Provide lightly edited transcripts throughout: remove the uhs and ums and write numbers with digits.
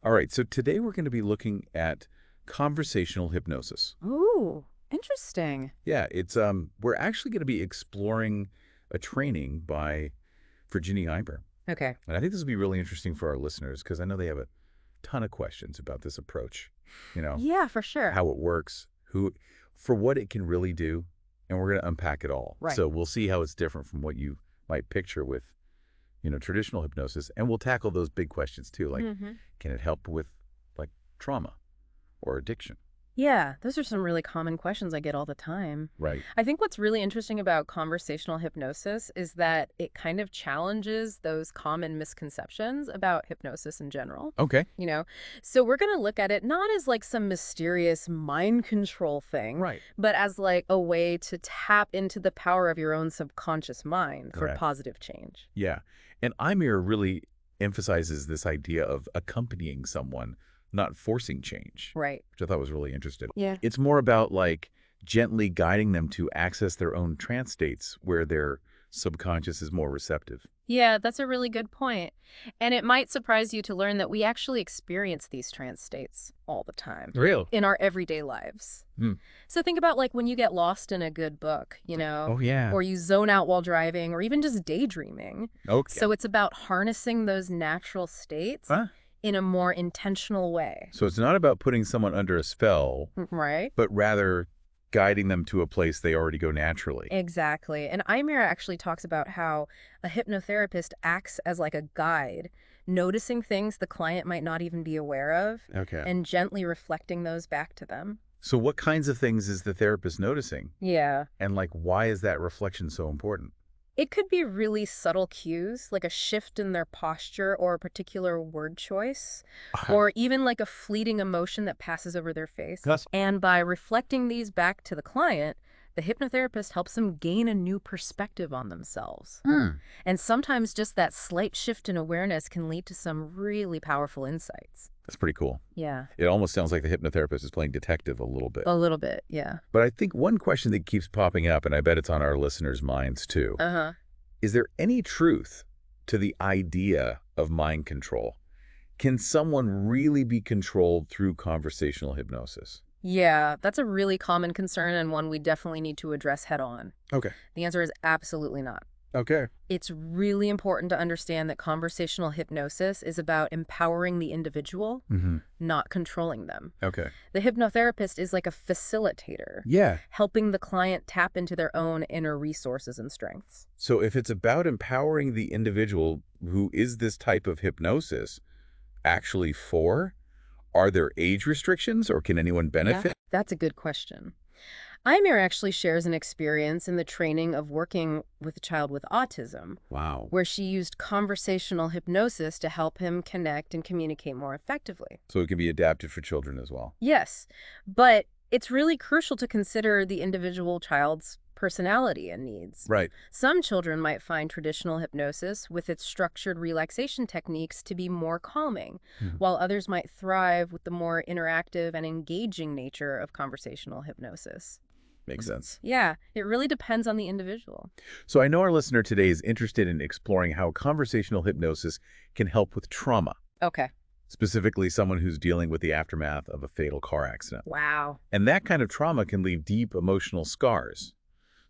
All right, so today we're going to be looking at conversational hypnosis. Ooh, interesting. Yeah, it's we're actually going to be exploring a training by Virginie Eymere. Okay. And I think this will be really interesting for our listeners because I know they have a ton of questions about this approach. You know, Yeah, for sure. how it works, for what it can really do, and we're going to unpack it all. Right. So we'll see how it's different from what you might picture with, traditional hypnosis, and we'll tackle those big questions too, like hmm can it help with like trauma or addiction? Yeah, those are some really common questions I get all the time. Right. I think what's really interesting about conversational hypnosis is that it kind of challenges those common misconceptions about hypnosis in general. Okay. You know, so we're going to look at it not as like some mysterious mind control thing, Right. but as like a way to tap into the power of your own subconscious mind for Correct. positive change. Yeah. And Eymere really emphasizes this idea of accompanying someone, not forcing change, Right. which I thought was really interesting. Yeah. It's more about like gently guiding them to access their own trance states where their subconscious is more receptive. Yeah, that's a really good point. And it might surprise you to learn that we actually experience these trance states all the time Real. in our everyday lives. Hmm. So think about like when you get lost in a good book, Oh, yeah. or you zone out while driving, or even just daydreaming. Okay. So it's about harnessing those natural states Huh? in a more intentional way. So it's not about putting someone under a spell, Right? but rather guiding them to a place they already go naturally. Exactly. And Eymere actually talks about how a hypnotherapist acts as like a guide, noticing things the client might not even be aware of Okay. and gently reflecting those back to them. So what kinds of things is the therapist noticing? Yeah. And like, why is that reflection so important? It could be really subtle cues, like a shift in their posture or a particular word choice, or even like a fleeting emotion that passes over their face. Yes. And by reflecting these back to the client, the hypnotherapist helps them gain a new perspective on themselves. And sometimes just that slight shift in awareness can lead to some really powerful insights. That's pretty cool. Yeah. It almost sounds like the hypnotherapist is playing detective a little bit. A little bit, yeah. But I think one question that keeps popping up, and I bet it's on our listeners' minds too, Uh-huh. is there any truth to the idea of mind control? Can someone really be controlled through conversational hypnosis? Yeah, that's a really common concern and one we definitely need to address head on. Okay. The answer is absolutely not. Okay. It's really important to understand that conversational hypnosis is about empowering the individual, Mm-hmm. not controlling them. Okay. The hypnotherapist is like a facilitator, Yeah. helping the client tap into their own inner resources and strengths. So if it's about empowering the individual, who is this type of hypnosis actually for? Are there age restrictions or can anyone benefit? That's a good question. Eymere actually shares an experience in the training of working with a child with autism, Wow. where she used conversational hypnosis to help him connect and communicate more effectively. So it can be adapted for children as well. Yes, but it's really crucial to consider the individual child's personality and needs. Right. Some children might find traditional hypnosis with its structured relaxation techniques to be more calming, while others might thrive with the more interactive and engaging nature of conversational hypnosis. Makes sense. Yeah, it really depends on the individual. So I know our listener today is interested in exploring how conversational hypnosis can help with trauma, Okay. specifically someone who's dealing with the aftermath of a fatal car accident. Wow. And that kind of trauma can leave deep emotional scars.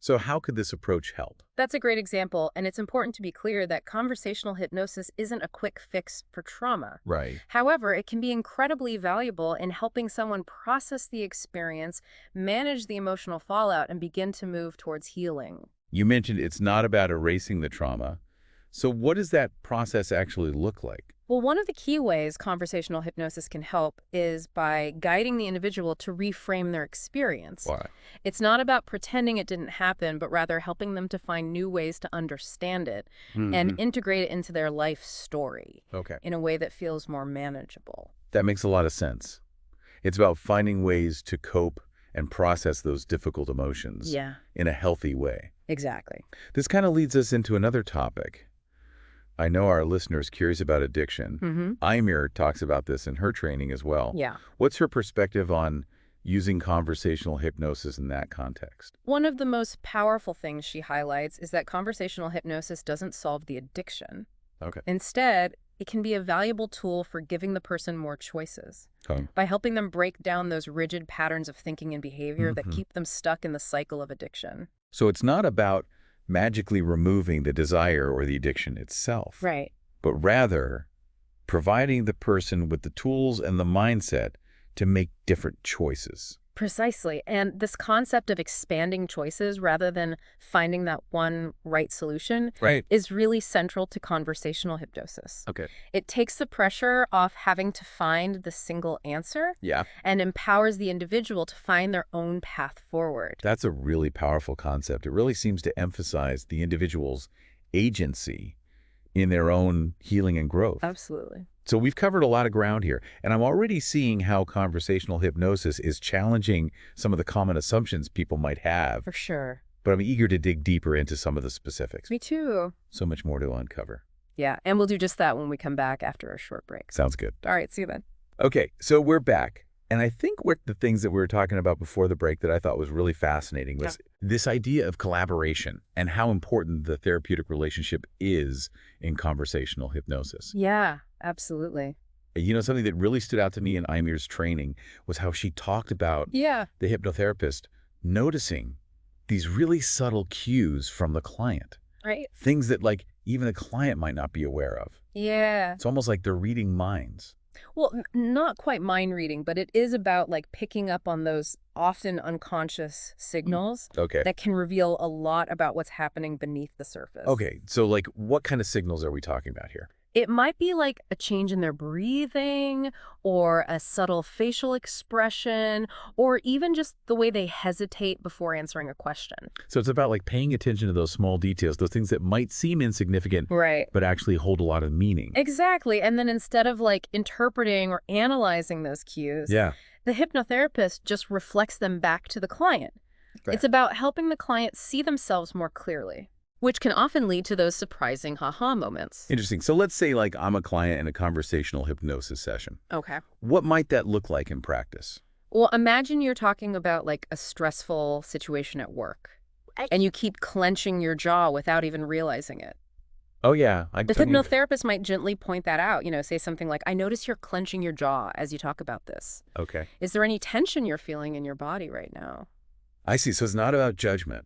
So how could this approach help? That's a great example, and it's important to be clear that conversational hypnosis isn't a quick fix for trauma. Right. However, it can be incredibly valuable in helping someone process the experience, manage the emotional fallout, and begin to move towards healing. You mentioned it's not about erasing the trauma. So what does that process actually look like? Well, one of the key ways conversational hypnosis can help is by guiding the individual to reframe their experience. Why? It's not about pretending it didn't happen, but rather helping them to find new ways to understand it and integrate it into their life story Okay. in a way that feels more manageable. That makes a lot of sense. It's about finding ways to cope and process those difficult emotions Yeah, in a healthy way. exactly. This kind of leads us into another topic. I know our listeners curious about addiction. Mm-hmm. Eymere talks about this in her training as well. Yeah. What's her perspective on using conversational hypnosis in that context? One of the most powerful things she highlights is that conversational hypnosis doesn't solve the addiction. Okay. Instead, it can be a valuable tool for giving the person more choices Okay. by helping them break down those rigid patterns of thinking and behavior that keep them stuck in the cycle of addiction. So it's not about magically removing the desire or the addiction itself, Right. but rather providing the person with the tools and the mindset to make different choices. Precisely. And this concept of expanding choices rather than finding that one right solution Right. is really central to conversational hypnosis. Okay. It takes the pressure off having to find the single answer Yeah. and empowers the individual to find their own path forward. That's a really powerful concept. It really seems to emphasize the individual's agency in their own healing and growth. Absolutely. So we've covered a lot of ground here, and I'm already seeing how conversational hypnosis is challenging some of the common assumptions people might have, For sure. but I'm eager to dig deeper into some of the specifics. Me too. So much more to uncover. Yeah, and we'll do just that when we come back after a short break. Sounds good. All right, see you then. Okay, so we're back. And I think the things that we were talking about before the break that I thought was really fascinating was this idea of collaboration and how important the therapeutic relationship is in conversational hypnosis. Yeah, absolutely. You know, something that really stood out to me in Eymere's training was how she talked about Yeah. the hypnotherapist noticing these really subtle cues from the client. Right. Things that even the client might not be aware of. Yeah. It's almost like they're reading minds. Well, not quite mind reading, but it is about picking up on those often unconscious signals Okay. that can reveal a lot about what's happening beneath the surface. Okay, so what kind of signals are we talking about here? It might be a change in their breathing or a subtle facial expression or even just the way they hesitate before answering a question. So it's about paying attention to those small details, those things that might seem insignificant, Right. but actually hold a lot of meaning. Exactly. And then instead of interpreting or analyzing those cues, Yeah. the hypnotherapist just reflects them back to the client. Right. It's about helping the client see themselves more clearly, which can often lead to those surprising ha-ha moments. Interesting. So let's say I'm a client in a conversational hypnosis session. Okay. What might that look like in practice? Well, imagine you're talking about a stressful situation at work, and you keep clenching your jaw without even realizing it. Oh, yeah. The hypnotherapist might gently point that out, say something like, I notice you're clenching your jaw as you talk about this. Okay. Is there any tension you're feeling in your body right now? I see. So it's not about judgment.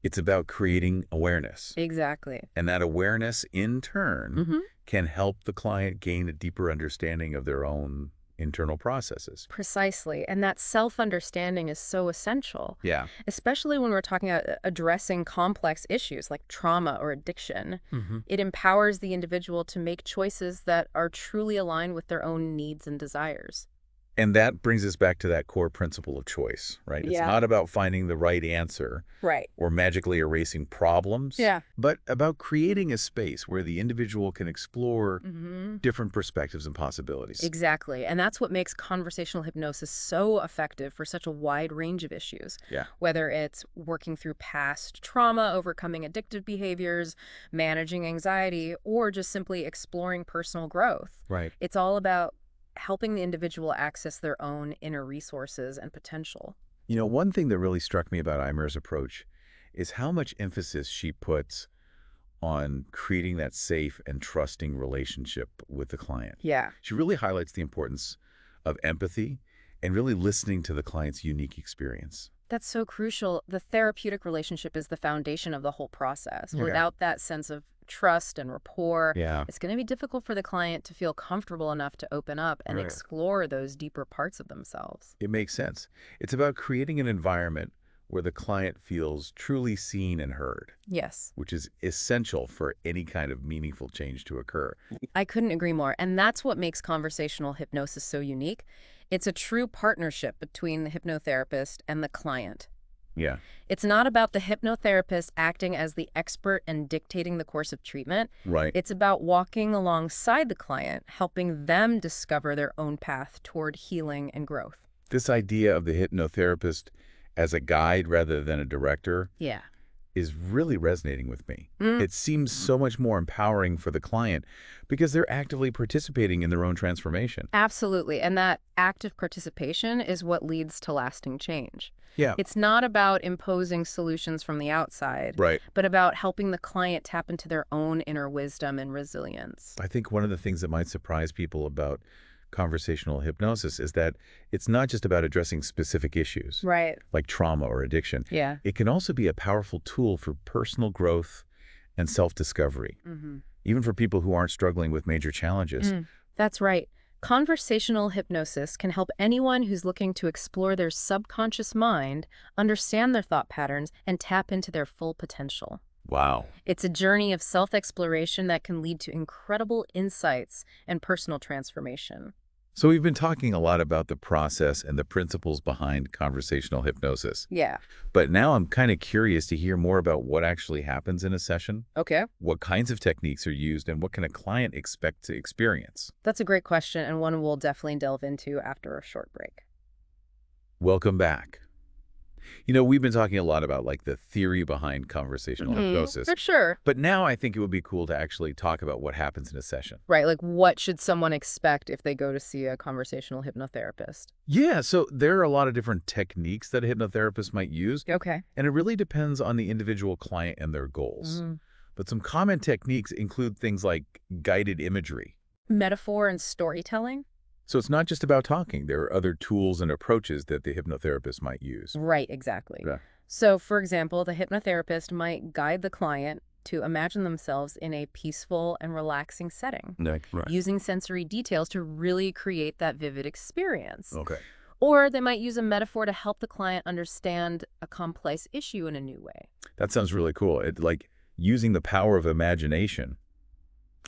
It's about creating awareness. Exactly. And that awareness, in turn, Mm-hmm. can help the client gain a deeper understanding of their own internal processes. Precisely. And that self-understanding is so essential, Yeah. especially when we're talking about addressing complex issues like trauma or addiction. Mm-hmm. It empowers the individual to make choices that are truly aligned with their own needs and desires. And that brings us back to that core principle of choice, right? It's Yeah. not about finding the right answer Right. or magically erasing problems, Yeah. but about creating a space where the individual can explore Mm-hmm. different perspectives and possibilities. Exactly. And that's what makes conversational hypnosis so effective for such a wide range of issues. Yeah. Whether it's working through past trauma, overcoming addictive behaviors, managing anxiety, or just simply exploring personal growth. Right. It's all about helping the individual access their own inner resources and potential. You know, one thing that really struck me about Eymere's approach is how much emphasis she puts on creating that safe and trusting relationship with the client. Yeah. She really highlights the importance of empathy and really listening to the client's unique experience. That's so crucial. The therapeutic relationship is the foundation of the whole process. Okay. Without that sense of trust and rapport, Yeah. it's going to be difficult for the client to feel comfortable enough to open up and Right. explore those deeper parts of themselves. It makes sense. It's about creating an environment where the client feels truly seen and heard, Yes, which is essential for any kind of meaningful change to occur. I couldn't agree more. And that's what makes conversational hypnosis so unique. It's a true partnership between the hypnotherapist and the client. Yeah. It's not about the hypnotherapist acting as the expert and dictating the course of treatment. Right. It's about walking alongside the client, helping them discover their own path toward healing and growth. This idea of the hypnotherapist as a guide rather than a director, Yeah. is really resonating with me. Mm. It seems so much more empowering for the client because they're actively participating in their own transformation. Absolutely. And that active participation is what leads to lasting change. Yeah. It's not about imposing solutions from the outside, Right. but about helping the client tap into their own inner wisdom and resilience. I think one of the things that might surprise people about conversational hypnosis is that it's not just about addressing specific issues, Right. like trauma or addiction. Yeah. It can also be a powerful tool for personal growth and self-discovery, even for people who aren't struggling with major challenges. That's right. Conversational hypnosis can help anyone who's looking to explore their subconscious mind, understand their thought patterns, and tap into their full potential. Wow. It's a journey of self-exploration that can lead to incredible insights and personal transformation. So we've been talking a lot about the process and the principles behind conversational hypnosis. Yeah. But now I'm kind of curious to hear more about what actually happens in a session, Okay. what kinds of techniques are used, and what can a client expect to experience. That's a great question, and one we'll definitely delve into after a short break. Welcome back. You know, we've been talking a lot about like the theory behind conversational hypnosis. For sure. But now I think it would be cool to actually talk about what happens in a session. Right, like what should someone expect if they go to see a conversational hypnotherapist? Yeah, so there are a lot of different techniques that a hypnotherapist might use, Okay. and it really depends on the individual client and their goals. But some common techniques include things like guided imagery. Metaphor and storytelling? So it's not just about talking. There are other tools and approaches that the hypnotherapist might use. Right, exactly. Yeah. So, for example, the hypnotherapist might guide the client to imagine themselves in a peaceful and relaxing setting, Right. using sensory details to really create that vivid experience. Okay. Or they might use a metaphor to help the client understand a complex issue in a new way. That sounds really cool. It's like using the power of imagination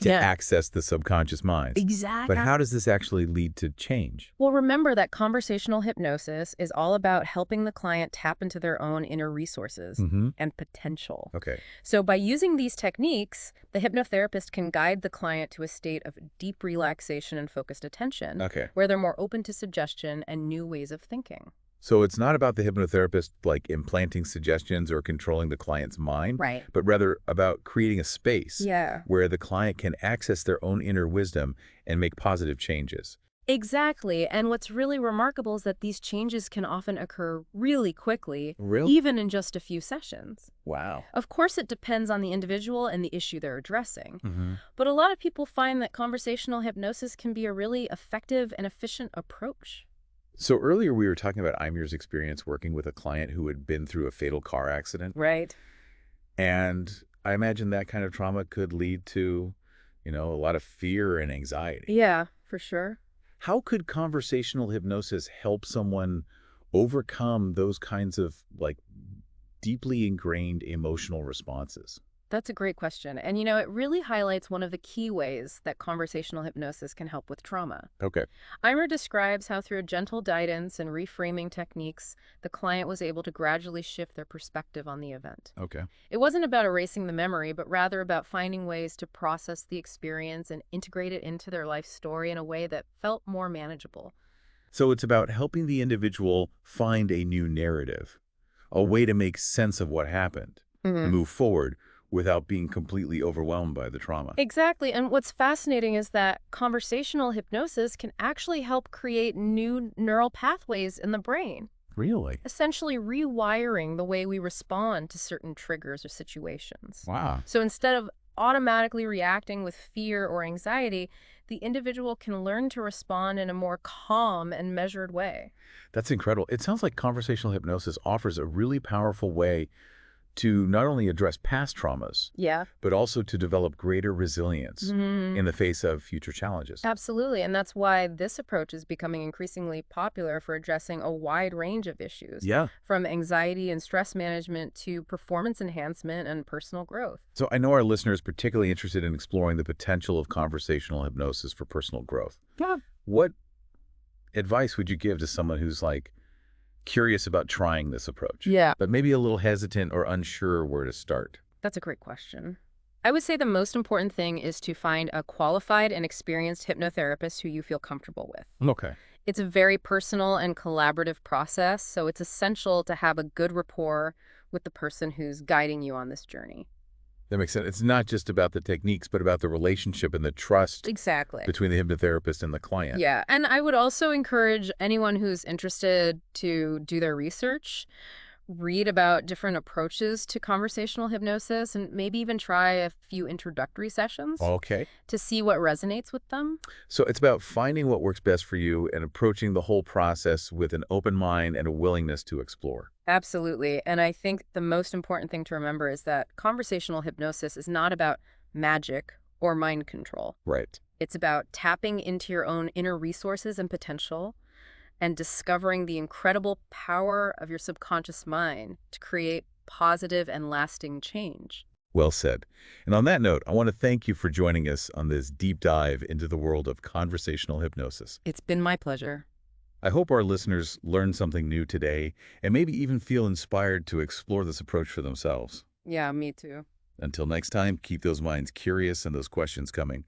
to access the subconscious mind. Exactly. But how does this actually lead to change? Well, remember that conversational hypnosis is all about helping the client tap into their own inner resources and potential. Okay. So by using these techniques, the hypnotherapist can guide the client to a state of deep relaxation and focused attention, Okay. where they're more open to suggestion and new ways of thinking. So it's not about the hypnotherapist like implanting suggestions or controlling the client's mind, Right. but rather about creating a space Yeah. where the client can access their own inner wisdom and make positive changes. Exactly. And what's really remarkable is that these changes can often occur really quickly, Really? even in just a few sessions. Wow. Of course, it depends on the individual and the issue they're addressing. But a lot of people find that conversational hypnosis can be a really effective and efficient approach. So earlier we were talking about Eymere's experience working with a client who had been through a fatal car accident. Right. And I imagine that kind of trauma could lead to, a lot of fear and anxiety. Yeah, for sure. How could conversational hypnosis help someone overcome those kinds of like deeply ingrained emotional responses? That's a great question. And it really highlights one of the key ways that conversational hypnosis can help with trauma. Okay. Eymere describes how through gentle guidance and reframing techniques, the client was able to gradually shift their perspective on the event. Okay. It wasn't about erasing the memory, but rather about finding ways to process the experience and integrate it into their life story in a way that felt more manageable. So it's about helping the individual find a new narrative, a way to make sense of what happened and move forward without being completely overwhelmed by the trauma. Exactly. And what's fascinating is that conversational hypnosis can actually help create new neural pathways in the brain, Really? essentially rewiring the way we respond to certain triggers or situations. Wow. So instead of automatically reacting with fear or anxiety, the individual can learn to respond in a more calm and measured way. That's incredible. It sounds like conversational hypnosis offers a really powerful way to not only address past traumas, Yeah. but also to develop greater resilience in the face of future challenges. Absolutely. And that's why this approach is becoming increasingly popular for addressing a wide range of issues, Yeah. from anxiety and stress management to performance enhancement and personal growth. So I know our listeners are particularly interested in exploring the potential of conversational hypnosis for personal growth. Yeah. What advice would you give to someone who's like curious about trying this approach, Yeah. but maybe a little hesitant or unsure where to start? That's a great question. I would say the most important thing is to find a qualified and experienced hypnotherapist who you feel comfortable with. Okay. It's a very personal and collaborative process, so it's essential to have a good rapport with the person who's guiding you on this journey. That makes sense. It's not just about the techniques, but about the relationship and the trust Exactly. between the hypnotherapist and the client. Yeah, and I would also encourage anyone who's interested to do their research, read about different approaches to conversational hypnosis, and maybe even try a few introductory sessions Okay. to see what resonates with them. So it's about finding what works best for you and approaching the whole process with an open mind and a willingness to explore. Absolutely. And I think the most important thing to remember is that conversational hypnosis is not about magic or mind control. Right. It's about tapping into your own inner resources and potential and discovering the incredible power of your subconscious mind to create positive and lasting change. Well said. And on that note, I want to thank you for joining us on this deep dive into the world of conversational hypnosis. It's been my pleasure. I hope our listeners learned something new today and maybe even feel inspired to explore this approach for themselves. Yeah, me too. Until next time, keep those minds curious and those questions coming.